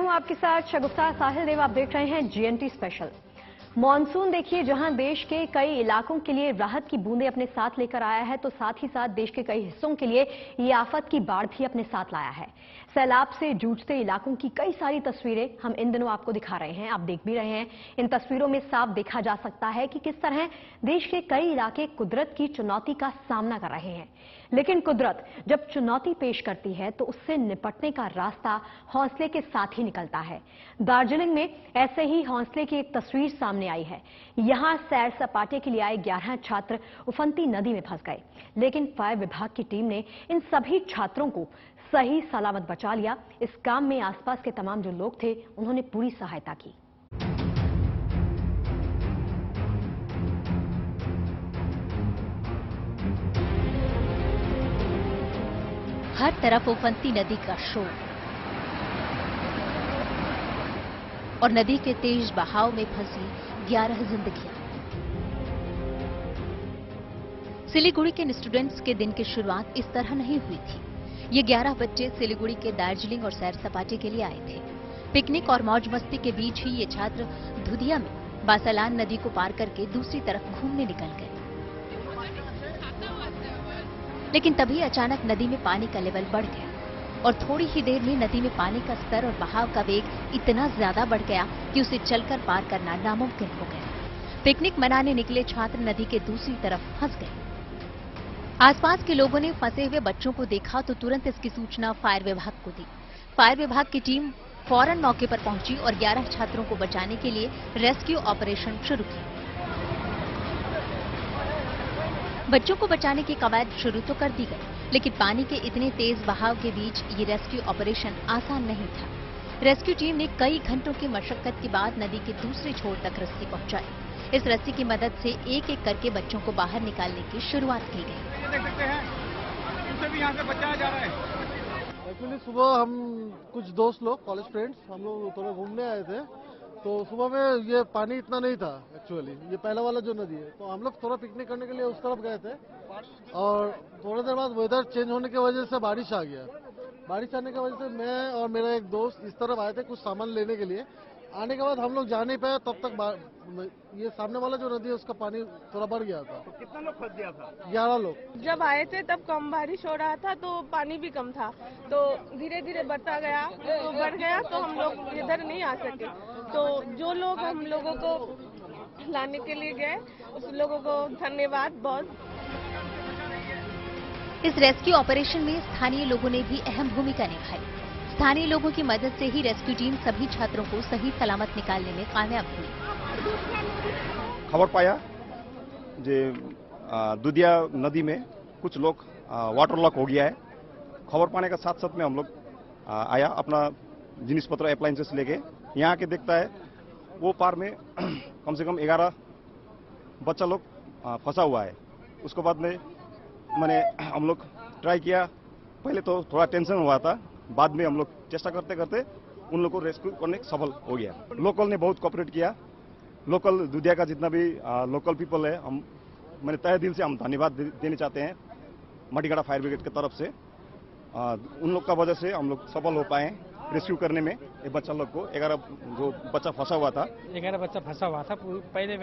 हूं आपके साथ शगुफ्ता साहिल देव। आप देख रहे हैं जीएनटी स्पेशल। मॉनसून देखिए, जहां देश के कई इलाकों के लिए राहत की बूंदें अपने साथ लेकर आया है, तो साथ ही साथ देश के कई हिस्सों के लिए ये आफत की बाढ़ भी अपने साथ लाया है। सैलाब से जूझते इलाकों की कई सारी तस्वीरें हम इन दिनों आपको दिखा रहे हैं, आप देख भी रहे हैं। इन तस्वीरों में साफ देखा जा सकता है कि किस तरह देश के कई इलाके कुदरत की चुनौती का सामना कर रहे हैं। लेकिन कुदरत जब चुनौती पेश करती है तो उससे निपटने का रास्ता हौसले के साथ ही निकलता है। दार्जिलिंग में ऐसे ही हौसले की एक तस्वीर सामने आई है। यहां सैर सपाटे के लिए आए 11 छात्र उफनती नदी में फंस गए, लेकिन फायर विभाग की टीम ने इन सभी छात्रों को सही सलामत बचा लिया। इस काम में आसपास के तमाम जो लोग थे, उन्होंने पूरी सहायता की। हर तरफ उफनती नदी का शोर और नदी के तेज बहाव में फंसी 11 जिंदगियां। सिलीगुड़ी के स्टूडेंट्स के दिन की शुरुआत इस तरह नहीं हुई थी। ये 11 बच्चे सिलीगुड़ी के दार्जिलिंग और सैर सपाटे के लिए आए थे। पिकनिक और मौज मस्ती के बीच ही ये छात्र धुधिया में बासलान नदी को पार करके दूसरी तरफ घूमने निकल गए। लेकिन तभी अचानक नदी में पानी का लेवल बढ़ गया और थोड़ी ही देर में नदी में पानी का स्तर और बहाव का वेग इतना ज्यादा बढ़ गया कि उसे चलकर पार करना नामुमकिन हो गया। पिकनिक मनाने निकले छात्र नदी के दूसरी तरफ फंस गए। आसपास के लोगों ने फंसे हुए बच्चों को देखा तो तुरंत इसकी सूचना फायर विभाग को दी। फायर विभाग की टीम फौरन मौके पर पहुंची और 11 छात्रों को बचाने के लिए रेस्क्यू ऑपरेशन शुरू किया। बच्चों को बचाने की कवायद शुरू तो कर दी गई, लेकिन पानी के इतने तेज बहाव के बीच ये रेस्क्यू ऑपरेशन आसान नहीं था। रेस्क्यू टीम ने कई घंटों की मशक्कत के बाद नदी के दूसरे छोर तक रस्सी पहुंचाई। इस रस्सी की मदद से एक एक करके बच्चों को बाहर निकालने की शुरुआत की गई। देख सकते हैं, उसे भी यहाँ से बचाया जा रहा है। एक्चुअली सुबह हम कुछ दोस्त लोग, कॉलेज फ्रेंड्स, हम लोग थोड़ा घूमने आए थे। तो सुबह में ये पानी इतना नहीं था। एक्चुअली ये पहला वाला जो नदी है, तो हम लोग थोड़ा पिकनिक करने के लिए उस तरफ गए थे और थोड़ी देर बाद वेदर चेंज होने की वजह से बारिश आ गया। बारिश आने की वजह से मैं और मेरा एक दोस्त इस तरफ आए थे कुछ सामान लेने के लिए। आने के बाद हम लोग जा नहीं पाए, तब तक ये सामने वाला जो नदी है उसका पानी थोड़ा बढ़ गया था। तो कितना लोग फंस गया था? 11 लोग। जब आए थे तब कम बारिश हो रहा था तो पानी भी कम था, तो धीरे धीरे बढ़ता गया, तो बढ़ गया तो हम लोग इधर नहीं आ सके। तो जो लोग हम लोगों को लाने के लिए गए, उस लोगों को धन्यवाद बहुत। इस रेस्क्यू ऑपरेशन में स्थानीय लोगों ने भी अहम भूमिका निभाई। स्थानीय लोगों की मदद से ही रेस्क्यू टीम सभी छात्रों को सही सलामत निकालने में कामयाब हुई। खबर पाया जे दुधिया नदी में कुछ लोग वाटर लॉक हो गया है। खबर पाने के साथ साथ में हम लोग आया, अपना जिनिस पत्र अप्लायंसेस लेके यहाँ के देखता है वो पार में कम से कम 11 बच्चा लोग फंसा हुआ है। उसके बाद में मैंने हम लोग ट्राई किया। पहले तो थोड़ा टेंशन हुआ था, बाद में हम लोग चेष्टा करते करते उन लोगों को रेस्क्यू करने सफल हो गया। लोकल ने बहुत कोऑपरेट किया। लोकल दुधिया का जितना भी लोकल पीपल है, मैंने तहे दिल से हम धन्यवाद देना चाहते हैं मटीगढ़ा फायर ब्रिगेड की तरफ से। उन लोग का वजह से हम लोग सफल हो पाए रेस्क्यू करने में। एक बच्चा लोग को 11 जो बच्चा फंसा हुआ था, 11 बच्चा फंसा हुआ था। पहले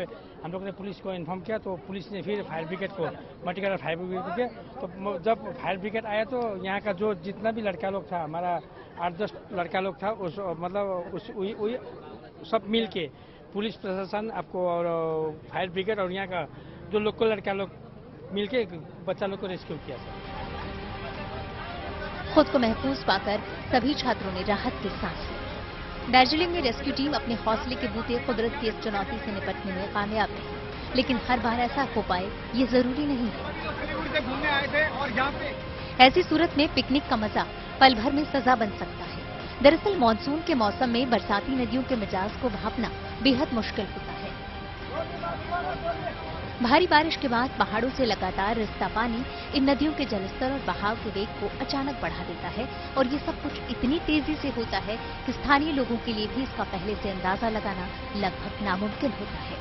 हम लोग ने पुलिस को इन्फॉर्म किया, तो पुलिस ने फिर फायर ब्रिगेड को, मटीगढ़ा फायर ब्रिगेड को किया। तो जब फायर ब्रिगेड आया तो यहाँ का जो जितना भी लड़का लोग था, हमारा 8-10 लड़का लोग था, उस मतलब सब मिल के पुलिस प्रशासन आपको और फायर ब्रिगेड और यहाँ का जो लोकल लड़का लोग मिल के बच्चा लोग को रेस्क्यू किया। खुद को महफूज पाकर सभी छात्रों ने राहत की सांस ली। दार्जिलिंग में रेस्क्यू टीम अपने हौसले के बूते कुदरत की इस चुनौती से निपटने में कामयाब रही, लेकिन हर बार ऐसा हो पाए ये जरूरी नहीं है। घूमने आए थे और यहाँ पे ऐसी सूरत में पिकनिक का मजा पल भर में सजा बन सकता है। दरअसल मानसून के मौसम में बरसाती नदियों के मिजाज को भांपना बेहद मुश्किल होता है। भारी बारिश के बाद पहाड़ों से लगातार रिसता पानी इन नदियों के जलस्तर और बहाव के वेग को अचानक बढ़ा देता है और ये सब कुछ इतनी तेजी से होता है कि स्थानीय लोगों के लिए भी इसका पहले से अंदाजा लगाना लगभग नामुमकिन होता है।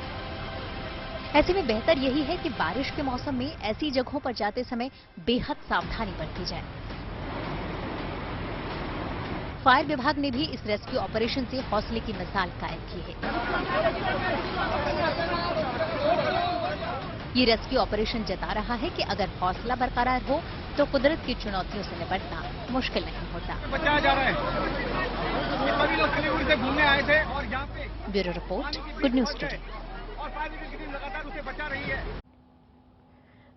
ऐसे में बेहतर यही है कि बारिश के मौसम में ऐसी जगहों पर जाते समय बेहद सावधानी बरती जाए। फायर विभाग ने भी इस रेस्क्यू ऑपरेशन से हौसले की मिसाल कायम की है। ये रेस्क्यू ऑपरेशन जता रहा है कि अगर हौसला बरकरार हो तो कुदरत की चुनौतियों से निपटना मुश्किल नहीं होता। बचाया जा रहा है। ये सभी लोग सिलीगुड़ी से घूमने आए थे और यहाँ पे bureau report, good news today. और फायर ब्रिगेड की टीम लगातार उसे बचा रही है।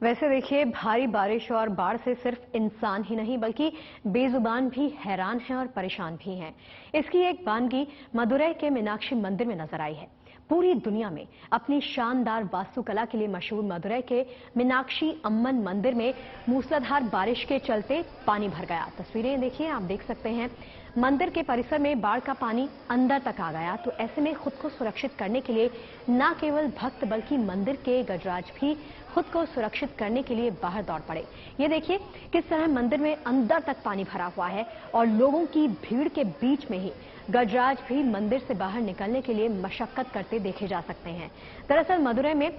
वैसे देखिए, भारी बारिश और बाढ़ से सिर्फ इंसान ही नहीं बल्कि बेजुबान भी हैरान हैं और परेशान भी हैं। इसकी एक बानगी मदुरई के मीनाक्षी मंदिर में नजर आई है। पूरी दुनिया में अपनी शानदार वास्तुकला के लिए मशहूर मदुरई के मीनाक्षी अम्मन मंदिर में मूसलाधार बारिश के चलते पानी भर गया। तस्वीरें देखिए, आप देख सकते हैं मंदिर के परिसर में बाढ़ का पानी अंदर तक आ गया। तो ऐसे में खुद को सुरक्षित करने के लिए न केवल भक्त बल्कि मंदिर के गजराज भी खुद को सुरक्षित करने के लिए बाहर दौड़ पड़े। ये देखिए किस तरह मंदिर में अंदर तक पानी भरा हुआ है और लोगों की भीड़ के बीच में ही गजराज भी मंदिर से बाहर निकलने के लिए मशक्कत करते देखे जा सकते हैं। दरअसल मदुरई में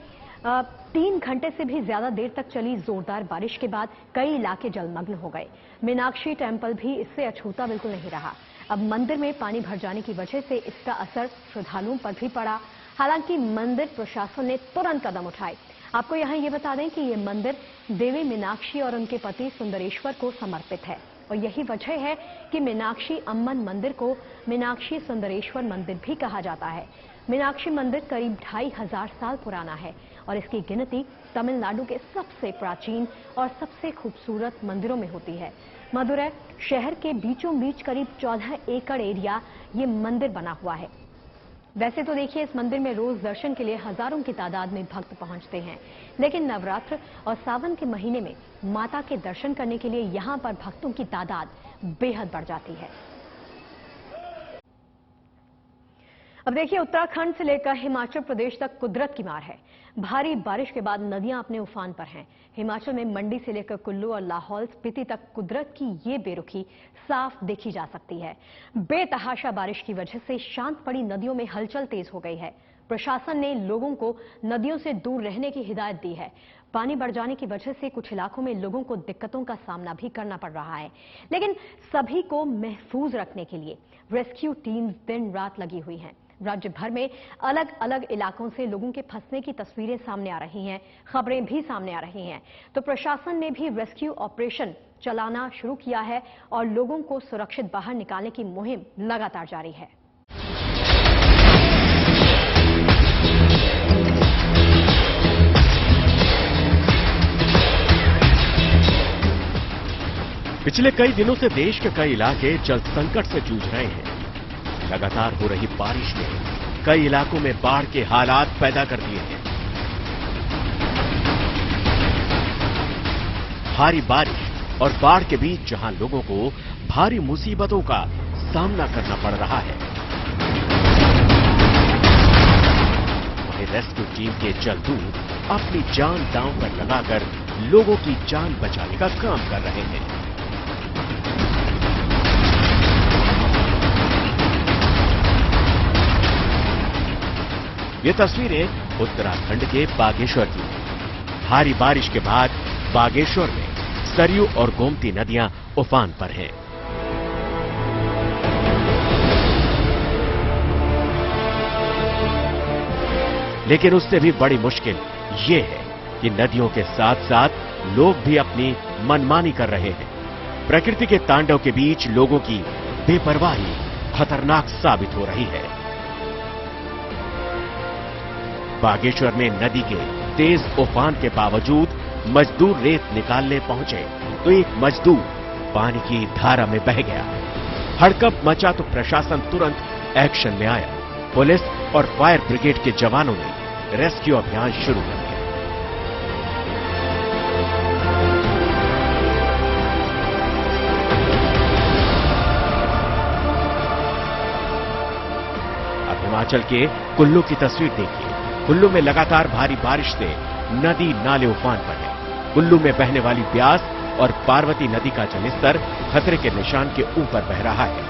3 घंटे से भी ज्यादा देर तक चली जोरदार बारिश के बाद कई इलाके जलमग्न हो गए। मीनाक्षी टेम्पल भी इससे अछूता बिल्कुल नहीं रहा। अब मंदिर में पानी भर जाने की वजह से इसका असर श्रद्धालुओं पर भी पड़ा। हालांकि मंदिर प्रशासन ने तुरंत कदम उठाए। आपको यहाँ ये बता दें कि ये मंदिर देवी मीनाक्षी और उनके पति सुंदरेश्वर को समर्पित है और यही वजह है कि मीनाक्षी अम्मन मंदिर को मीनाक्षी सुंदरेश्वर मंदिर भी कहा जाता है। मीनाक्षी मंदिर करीब 2500 साल पुराना है और इसकी गिनती तमिलनाडु के सबसे प्राचीन और सबसे खूबसूरत मंदिरों में होती है। मदुरई शहर के बीचों बीच करीब 14 एकड़ एरिया ये मंदिर बना हुआ है। वैसे तो देखिए, इस मंदिर में रोज दर्शन के लिए हजारों की तादाद में भक्त पहुंचते हैं, लेकिन नवरात्र और सावन के महीने में माता के दर्शन करने के लिए यहां पर भक्तों की तादाद बेहद बढ़ जाती है। अब देखिए, उत्तराखंड से लेकर हिमाचल प्रदेश तक कुदरत की मार है। भारी बारिश के बाद नदियां अपने उफान पर हैं। हिमाचल में मंडी से लेकर कुल्लू और लाहौल स्पीति तक कुदरत की ये बेरुखी साफ देखी जा सकती है। बेतहाशा बारिश की वजह से शांत पड़ी नदियों में हलचल तेज हो गई है। प्रशासन ने लोगों को नदियों से दूर रहने की हिदायत दी है। पानी बढ़ जाने की वजह से कुछ इलाकों में लोगों को दिक्कतों का सामना भी करना पड़ रहा है, लेकिन सभी को महफूज रखने के लिए रेस्क्यू टीम्स दिन रात लगी हुई हैं। राज्य भर में अलग अलग इलाकों से लोगों के फंसने की तस्वीरें सामने आ रही हैं, खबरें भी सामने आ रही हैं। तो प्रशासन ने भी रेस्क्यू ऑपरेशन चलाना शुरू किया है और लोगों को सुरक्षित बाहर निकालने की मुहिम लगातार जारी है। पिछले कई दिनों से देश के कई इलाके जल संकट से जूझ रहे हैं। लगातार हो रही बारिश ने कई इलाकों में बाढ़ के हालात पैदा कर दिए हैं। भारी बारिश और बाढ़ के बीच जहां लोगों को भारी मुसीबतों का सामना करना पड़ रहा है, वहीं रेस्क्यू टीम के जलदूत अपनी जान दांव पर लगाकर लोगों की जान बचाने का काम कर रहे हैं। ये तस्वीरें उत्तराखंड के बागेश्वर की हैं। भारी बारिश के बाद बागेश्वर में सरयू और गोमती नदियां उफान पर हैं। लेकिन उससे भी बड़ी मुश्किल ये है कि नदियों के साथ साथ लोग भी अपनी मनमानी कर रहे हैं। प्रकृति के तांडव के बीच लोगों की बेपरवाही खतरनाक साबित हो रही है। बागेश्वर में नदी के तेज उफान के बावजूद मजदूर रेत निकालने पहुंचे तो एक मजदूर पानी की धारा में बह गया। हड़कंप मचा तो प्रशासन तुरंत एक्शन में आया। पुलिस और फायर ब्रिगेड के जवानों ने रेस्क्यू अभियान शुरू कर दिया। अब हिमाचल के कुल्लू की तस्वीर देखिए। कुल्लू में लगातार भारी बारिश से नदी नाले उफान पर है। कुल्लू में बहने वाली ब्यास और पार्वती नदी का जलस्तर खतरे के निशान के ऊपर बह रहा है।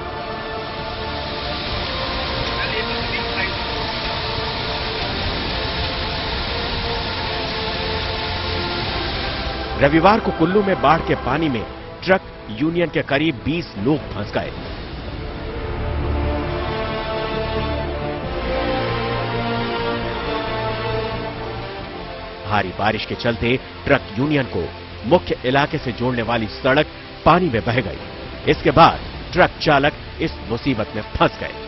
रविवार को कुल्लू में बाढ़ के पानी में ट्रक यूनियन के करीब 20 लोग फंस गए। भारी बारिश के चलते ट्रक यूनियन को मुख्य इलाके से जोड़ने वाली सड़क पानी में बह गई। इसके बाद ट्रक चालक इस मुसीबत में फंस गए।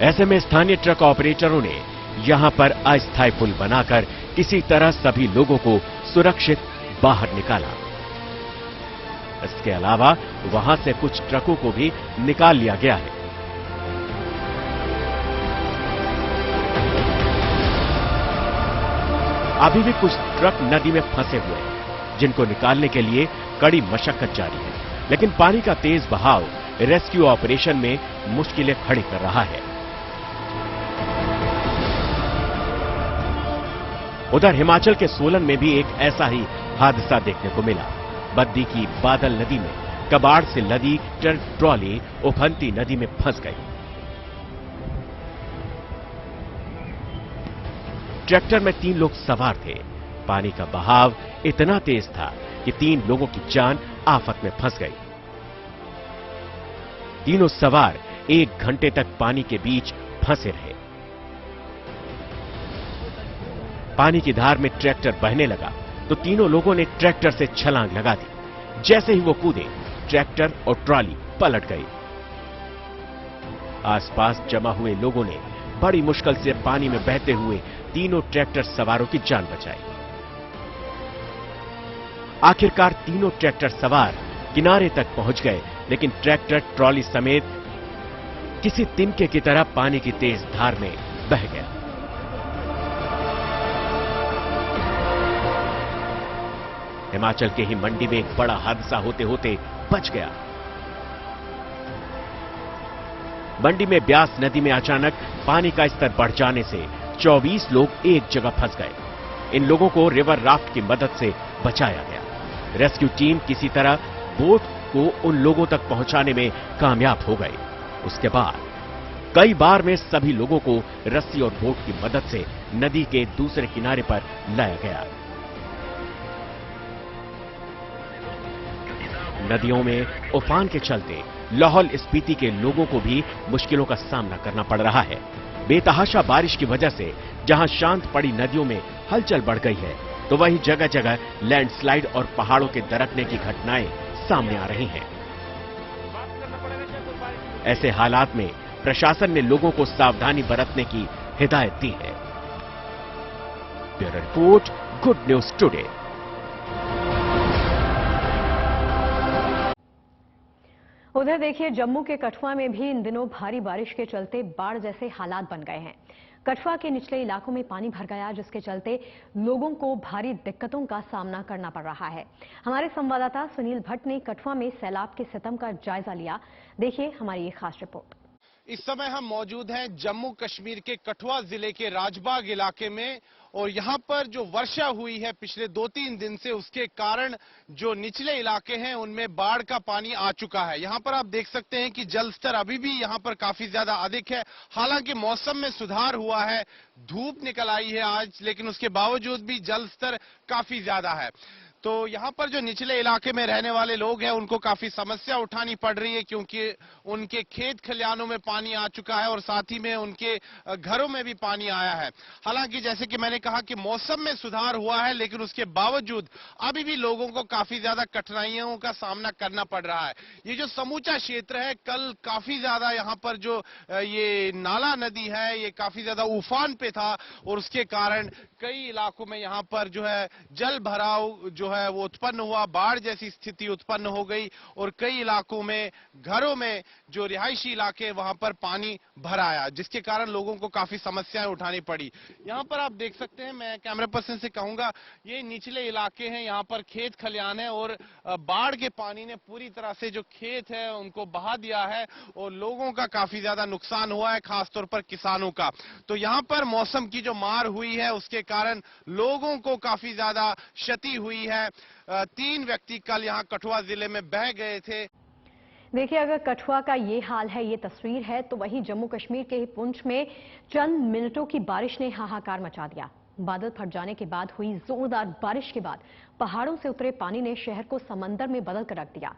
ऐसे में स्थानीय ट्रक ऑपरेटरों ने यहां पर अस्थायी पुल बनाकर किसी तरह सभी लोगों को सुरक्षित बाहर निकाला। इसके अलावा वहां से कुछ ट्रकों को भी निकाल लिया गया है। अभी भी कुछ ट्रक नदी में फंसे हुए हैं, जिनको निकालने के लिए कड़ी मशक्कत जारी है, लेकिन पानी का तेज बहाव रेस्क्यू ऑपरेशन में मुश्किलें खड़ी कर रहा है। उधर हिमाचल के सोलन में भी एक ऐसा ही हादसा देखने को मिला। बद्दी की बादल नदी में कबाड़ से लदी ट्रॉली उफनती नदी में फंस गई। ट्रैक्टर में 3 लोग सवार थे। पानी का बहाव इतना तेज था कि 3 लोगों की जान आफत में फंस गई। तीनों सवार 1 घंटे तक पानी के बीच फंसे रहे। पानी की धार में ट्रैक्टर बहने लगा तो तीनों लोगों ने ट्रैक्टर से छलांग लगा दी। जैसे ही वो कूदे, ट्रैक्टर और ट्रॉली पलट गई। आसपास जमा हुए लोगों ने बड़ी मुश्किल से पानी में बहते हुए तीनों ट्रैक्टर सवारों की जान बचाई। आखिरकार तीनों ट्रैक्टर सवार किनारे तक पहुंच गए, लेकिन ट्रैक्टर ट्रॉली समेत किसी तिनके की तरह पानी की तेज धार में बह गया। हिमाचल के ही मंडी में एक बड़ा हादसा होते होते बच गया। मंडी में ब्यास नदी में अचानक पानी का स्तर बढ़ जाने से 24 लोग एक जगह फंस गए। इन लोगों को रिवर राफ्ट की मदद से बचाया गया। रेस्क्यू टीम किसी तरह बोट को उन लोगों तक पहुंचाने में कामयाब हो गई। उसके बाद कई बार में सभी लोगों को रस्सी और बोट की मदद से नदी के दूसरे किनारे पर लाया गया। नदियों में उफान के चलते लाहौल स्पीति के लोगों को भी मुश्किलों का सामना करना पड़ रहा है। बेतहाशा बारिश की वजह से जहां शांत पड़ी नदियों में हलचल बढ़ गई है, तो वहीं जगह जगह लैंडस्लाइड और पहाड़ों के दरकने की घटनाएं सामने आ रही हैं। ऐसे हालात में प्रशासन ने लोगों को सावधानी बरतने की हिदायत दी है। Bureau report, good news today. उधर देखिए, जम्मू के कठुआ में भी इन दिनों भारी बारिश के चलते बाढ़ जैसे हालात बन गए हैं। कठुआ के निचले इलाकों में पानी भर गया, जिसके चलते लोगों को भारी दिक्कतों का सामना करना पड़ रहा है। हमारे संवाददाता सुनील भट्ट ने कठुआ में सैलाब के सितम का जायजा लिया। देखिए हमारी ये खास रिपोर्ट। इस समय हम मौजूद हैं जम्मू कश्मीर के कठुआ जिले के राजबाग इलाके में, और यहाँ पर जो वर्षा हुई है पिछले 2-3 दिन से, उसके कारण जो निचले इलाके हैं उनमें बाढ़ का पानी आ चुका है। यहाँ पर आप देख सकते हैं कि जल स्तर अभी भी यहाँ पर काफी ज्यादा अधिक है। हालांकि मौसम में सुधार हुआ है, धूप निकल आई है आज, लेकिन उसके बावजूद भी जल स्तर काफी ज्यादा है। तो यहाँ पर जो निचले इलाके में रहने वाले लोग हैं उनको काफी समस्या उठानी पड़ रही है, क्योंकि उनके खेत खलिहानों में पानी आ चुका है और साथ ही में उनके घरों में भी पानी आया है। हालांकि जैसे कि मैंने कहा कि मौसम में सुधार हुआ है, लेकिन उसके बावजूद अभी भी लोगों को काफी ज्यादा कठिनाइयों का सामना करना पड़ रहा है। ये जो समूचा क्षेत्र है, कल काफी ज्यादा यहाँ पर जो ये नाला नदी है ये काफी ज्यादा उफान पे था, और उसके कारण कई इलाकों में यहाँ पर जो है जल भराव जो है वो उत्पन्न हुआ, बाढ़ जैसी स्थिति उत्पन्न हो गई, और कई इलाकों में घरों में जो रिहायशी इलाके वहां पर पानी भर आया, जिसके कारण लोगों को काफी समस्याएं उठानी पड़ी। यहाँ पर आप देख सकते हैं, मैं कैमरा पर्सन से कहूंगा, ये निचले इलाके हैं, यहाँ पर खेत खलिहान है, और बाढ़ के पानी ने पूरी तरह से जो खेत है उनको बहा दिया है, और लोगों का काफी ज्यादा नुकसान हुआ है, खासतौर पर किसानों का। तो यहाँ पर मौसम की जो मार हुई है उसके कारण लोगों को काफी ज्यादा क्षति हुई है। 3 व्यक्ति कल यहाँ कठुआ जिले में बह गए थे। देखिए, अगर कठुआ का ये हाल है, ये तस्वीर है, तो वहीं जम्मू कश्मीर के पुंछ में चंद मिनटों की बारिश ने हाहाकार मचा दिया। बादल फट जाने के बाद हुई जोरदार बारिश के बाद पहाड़ों से उतरे पानी ने शहर को समंदर में बदल कर रख दिया।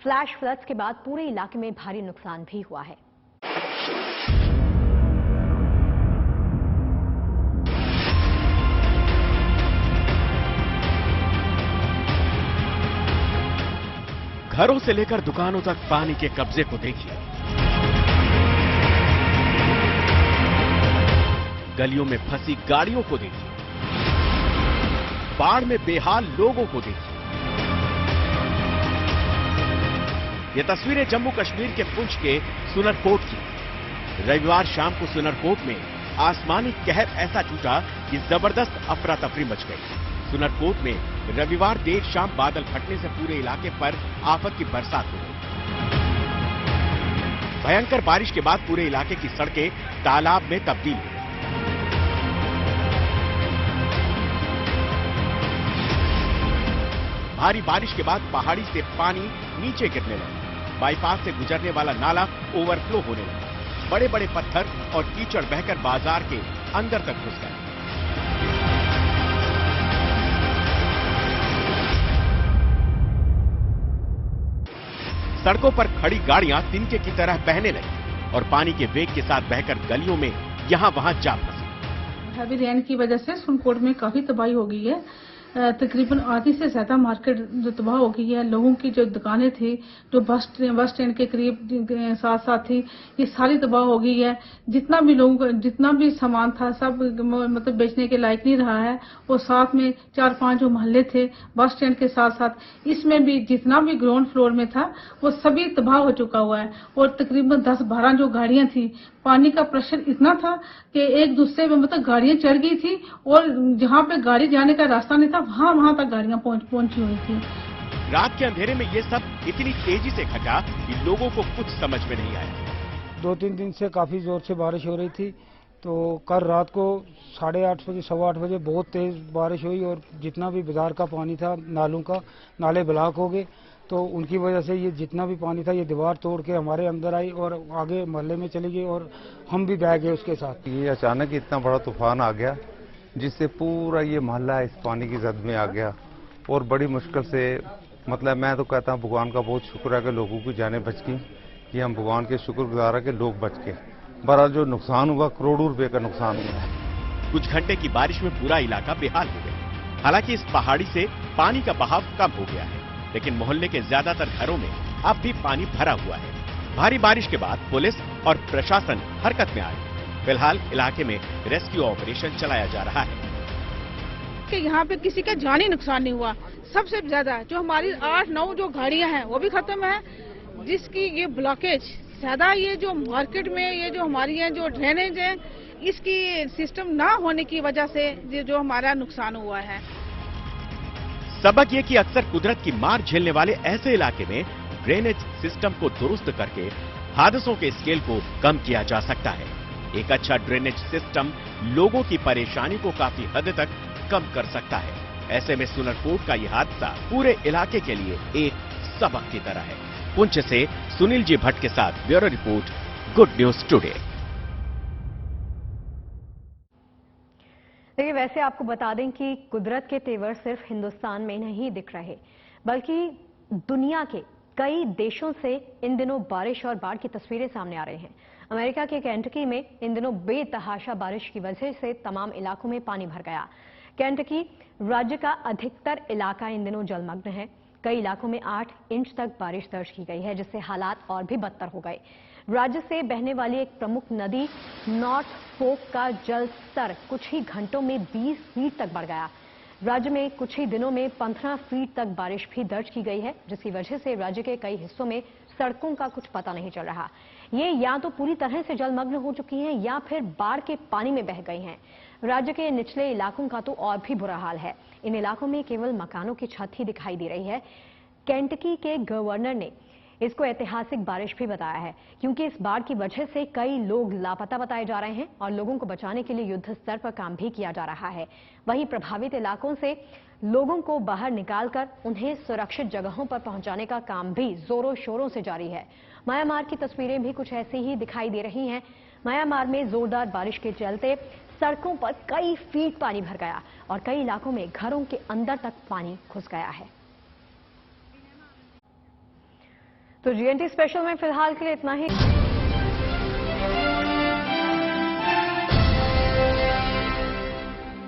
फ्लैश फ्लड्स के बाद पूरे इलाके में भारी नुकसान भी हुआ है। घरों से लेकर दुकानों तक पानी के कब्जे को देखिए। गलियों में फंसी गाड़ियों को देखिए। बाढ़ में बेहाल लोगों को देखिए। ये तस्वीरें जम्मू कश्मीर के पुंछ के सुनरकोट की। रविवार शाम को सुनरकोट में आसमानी कहर ऐसा टूटा कि जबरदस्त अफरा तफरी मच गई। सुनरकोट में रविवार देर शाम बादल फटने से पूरे इलाके पर आफत की बरसात हो गई। भयंकर बारिश के बाद पूरे इलाके की सड़कें तालाब में तब्दील हुई। भारी बारिश के बाद पहाड़ी से पानी नीचे गिरने लगा। बाईपास से गुजरने वाला नाला ओवरफ्लो होने लगा। बड़े बड़े पत्थर और कीचड़ बहकर बाजार के अंदर तक घुस गए। सड़कों पर खड़ी गाड़ियां तिनके की तरह बहने लगी और पानी के वेग के साथ बहकर गलियों में यहां वहां जा फंसी। हैवी रेन की वजह से सुनकोट में काफी तबाही हो गई है। तकरीबन आधी से ज्यादा मार्केट जो तबाह हो गई है। लोगों की जो दुकानें थी, जो बस स्टैंड के करीब साथ साथ थी, ये सारी तबाह हो गई है। जितना भी सामान था सब मतलब बेचने के लायक नहीं रहा है। और साथ में 4-5 जो मोहल्ले थे बस स्टैंड के साथ साथ, इसमें भी जितना भी ग्राउंड फ्लोर में था वो सभी तबाह हो चुका हुआ है। और तकरीबन 10-12 जो गाड़ियां थी, पानी का प्रेशर इतना था कि एक दूसरे में मतलब गाड़ियां चढ़ गई थी और जहां पे गाड़ी जाने का रास्ता नहीं था वहां तक गाड़ियां पहुंची हुई थी। रात के अंधेरे में ये सब इतनी तेजी से घटा कि लोगों को कुछ समझ में नहीं आया। 2-3 दिन से काफी जोर से बारिश हो रही थी, तो कल रात को 8:30 बजे 8:15 बजे बहुत तेज बारिश हुई और जितना भी बाजार का पानी था, नालों का नाले ब्लॉक हो गए। तो उनकी वजह से ये जितना भी पानी था ये दीवार तोड़ के हमारे अंदर आई और आगे मोहल्ले में चली गई और हम भी बह गए उसके साथ। ये अचानक इतना बड़ा तूफान आ गया जिससे पूरा ये मोहल्ला इस पानी की जद में आ गया और बड़ी मुश्किल से, मतलब मैं तो कहता हूँ भगवान का बहुत शुक्र है कि लोगों की जानें बच गई। ये हम भगवान के शुक्रगुजार है कि लोग बच गए। बहरहाल जो नुकसान हुआ करोड़ों रुपए का नुकसान हुआ है। कुछ घंटे की बारिश में पूरा इलाका बेहाल हो गया। हालांकि इस पहाड़ी से पानी का बहाव कम हो गया है, लेकिन मोहल्ले के ज्यादातर घरों में अब भी पानी भरा हुआ है। भारी बारिश के बाद पुलिस और प्रशासन हरकत में आए। फिलहाल इलाके में रेस्क्यू ऑपरेशन चलाया जा रहा है। कि यहाँ पे किसी का जानी नुकसान नहीं हुआ। सबसे ज्यादा जो हमारी 8-9 जो गाड़ियां हैं वो भी खत्म है, जिसकी ये ब्लॉकेज ज्यादा, ये जो मार्केट में ये जो हमारी है जो ड्रेनेज है, इसकी सिस्टम ना होने की वजह से ये जो हमारा नुकसान हुआ है। सबक ये कि अक्सर कुदरत की मार झेलने वाले ऐसे इलाके में ड्रेनेज सिस्टम को दुरुस्त करके हादसों के स्केल को कम किया जा सकता है। एक अच्छा ड्रेनेज सिस्टम लोगों की परेशानी को काफी हद तक कम कर सकता है। ऐसे में सुनरकोट का यह हादसा पूरे इलाके के लिए एक सबक की तरह है। पुंछ से सुनील जी भट्ट के साथ bureau report, good news today. देखिए, वैसे आपको बता दें कि कुदरत के तेवर सिर्फ हिंदुस्तान में नहीं दिख रहे, बल्कि दुनिया के कई देशों से इन दिनों बारिश और बाढ़ की तस्वीरें सामने आ रही हैं। अमेरिका के केंटकी में इन दिनों बेतहाशा बारिश की वजह से तमाम इलाकों में पानी भर गया। केंटकी राज्य का अधिकतर इलाका इन दिनों जलमग्न है। कई इलाकों में 8 इंच तक बारिश दर्ज की गई है, जिससे हालात और भी बदतर हो गए। राज्य से बहने वाली एक प्रमुख नदी नॉर्थ फोक का जल स्तर कुछ ही घंटों में 20 फीट तक बढ़ गया। राज्य में कुछ ही दिनों में 15 फीट तक बारिश भी दर्ज की गई है, जिसकी वजह से राज्य के कई हिस्सों में सड़कों का कुछ पता नहीं चल रहा। ये या तो पूरी तरह से जलमग्न हो चुकी हैं या फिर बाढ़ के पानी में बह गई हैं। राज्य के निचले इलाकों का तो और भी बुरा हाल है। इन इलाकों में केवल मकानों की छत ही दिखाई दे रही है। केंटकी के गवर्नर ने इसको ऐतिहासिक बारिश भी बताया है, क्योंकि इस बाढ़ की वजह से कई लोग लापता बताए जा रहे हैं और लोगों को बचाने के लिए युद्ध स्तर पर काम भी किया जा रहा है। वहीं प्रभावित इलाकों से लोगों को बाहर निकालकर उन्हें सुरक्षित जगहों पर पहुंचाने का काम भी जोरों शोरों से जारी है। म्यांमार की तस्वीरें भी कुछ ऐसी ही दिखाई दे रही हैं। म्यांमार में जोरदार बारिश के चलते सड़कों पर कई फीट पानी भर गया और कई इलाकों में घरों के अंदर तक पानी घुस गया है। तो जीएनटी स्पेशल में फिलहाल के लिए इतना ही।